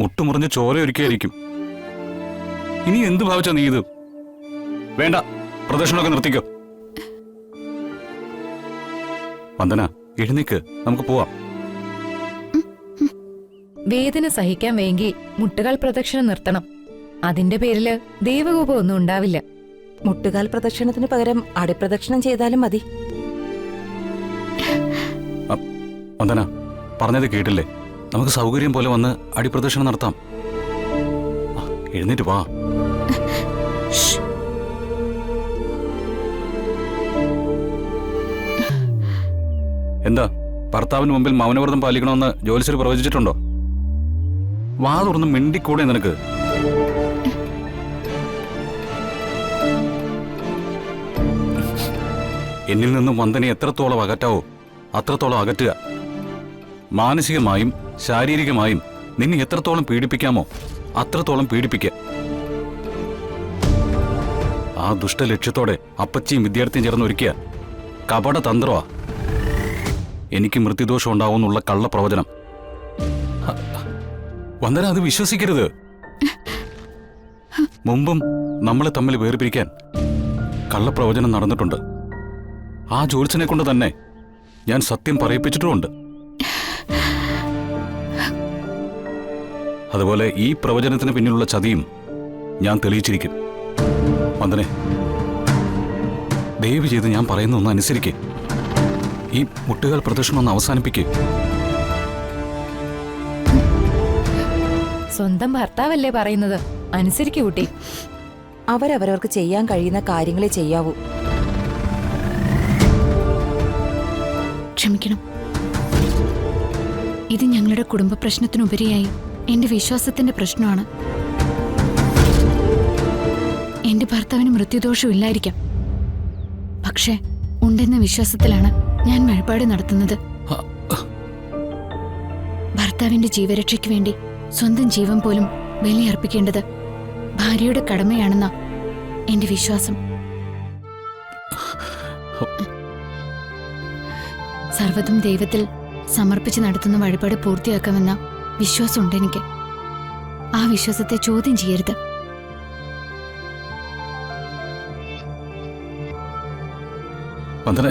മുട്ടുമുറിഞ്ഞ് ചോര ഒരുക്കിയായിരിക്കും. ഇനി എന്ത് ഭാവിച്ചാ നീ ഇത്? വേണ്ട, പ്രദർശനമൊക്കെ നിർത്തിക്കോ. വന്ദന, എഴുന്നേക്ക്, നമുക്ക് പോവാം. വേദന സഹിക്കാൻ വേണ്ടി മുട്ടുകാൽ പ്രദക്ഷിണം നിർത്തണം. അതിന്റെ പേരില് ദൈവകോപം ഒന്നും ഉണ്ടാവില്ല. മുട്ടുകാൽ പ്രദക്ഷിണത്തിന് പകരം അടിപ്രദക്ഷിണം ചെയ്താലും മതി. വന്ദന, പറഞ്ഞത് കേട്ടില്ലേ? നമുക്ക് സൗകര്യം പോലെ വന്ന് അടിപ്രദക്ഷിണം നടത്താം. എഴുന്നേറ്റ് വാ. എന്താ, ഭർത്താവിന് മുമ്പിൽ മൗനവ്രതം പാലിക്കണമെന്ന് ജ്യോത്സ്യർ പ്രവചിച്ചിട്ടുണ്ടോ? വാ തുറന്ന് മിണ്ടിക്കൂടെ നിനക്ക്? എന്നിൽ നിന്നും വന്ദനെ എത്രത്തോളം അകറ്റാവോ അത്രത്തോളം അകറ്റുക. മാനസികമായും ശാരീരികമായും നിന്നെ എത്രത്തോളം പീഡിപ്പിക്കാമോ അത്രത്തോളം പീഡിപ്പിക്കുക. ആ ദുഷ്ടലക്ഷ്യത്തോടെ അപ്പച്ചിയും വിദ്യാർത്ഥിയും ചേർന്ന് ഒരുക്കിയ കപട തന്ത്രമാ എനിക്ക് മൃത്യുദോഷം ഉണ്ടാവുമെന്നുള്ള കള്ളപ്രവചനം. വന്ദന, അത് വിശ്വസിക്കരുത്. മുമ്പും നമ്മളെ തമ്മിൽ വേർപിരിക്കാൻ കള്ളപ്രവചനം നടന്നിട്ടുണ്ട്. ആ ജ്യോത്സ്യനെ കൊണ്ട് തന്നെ ഞാൻ സത്യം പറയിപ്പിച്ചിട്ടുമുണ്ട്. അതുപോലെ ഈ പ്രവചനത്തിന് പിന്നിലുള്ള ചതിയും ഞാൻ തെളിയിച്ചിരിക്കും. വന്ദനെ, ദയവ് ചെയ്ത് ഞാൻ പറയുന്ന ഒന്ന് അനുസരിക്കേ. ഈ മുട്ടുകാൽ പ്രദർശനം ഒന്ന് അവസാനിപ്പിക്കേ. സ്വന്തം ഭർത്താവല്ലേ പറയുന്നത്, അനുസരിക്കൂ കുട്ടി. അവരവർക്ക് ചെയ്യാൻ കഴിയുന്ന കാര്യങ്ങളെ ചെയ്യാവൂ. ക്ഷമിക്കണം, ഇത് ഞങ്ങളുടെ കുടുംബ പ്രശ്നത്തിനുപരിയായി എന്റെ വിശ്വാസത്തിന്റെ പ്രശ്നമാണ്. എന്റെ ഭർത്താവിന് മൃത്യുദോഷം ഇല്ലായിരിക്കാം, പക്ഷെ ഉണ്ടെന്ന വിശ്വാസത്തിലാണ് ഞാൻ വഴിപാട് നടത്തുന്നത്. ഭർത്താവിന്റെ ജീവരക്ഷയ്ക്ക് വേണ്ടി സ്വന്തം ജീവൻ പോലും ബലിയർപ്പിക്കേണ്ടത് ഭാര്യയുടെ കടമയാണെന്ന എന്റെ വിശ്വാസം. സർവ്വതും ദൈവത്തിൽ സമർപ്പിച്ച് നടത്തുന്ന വഴിപാട് പൂർത്തിയാക്കാമെന്ന വിശ്വാസമുണ്ട് എനിക്ക്. ആ വിശ്വാസത്തെ ചോദ്യം ചെയ്യരുത്. വന്ദന,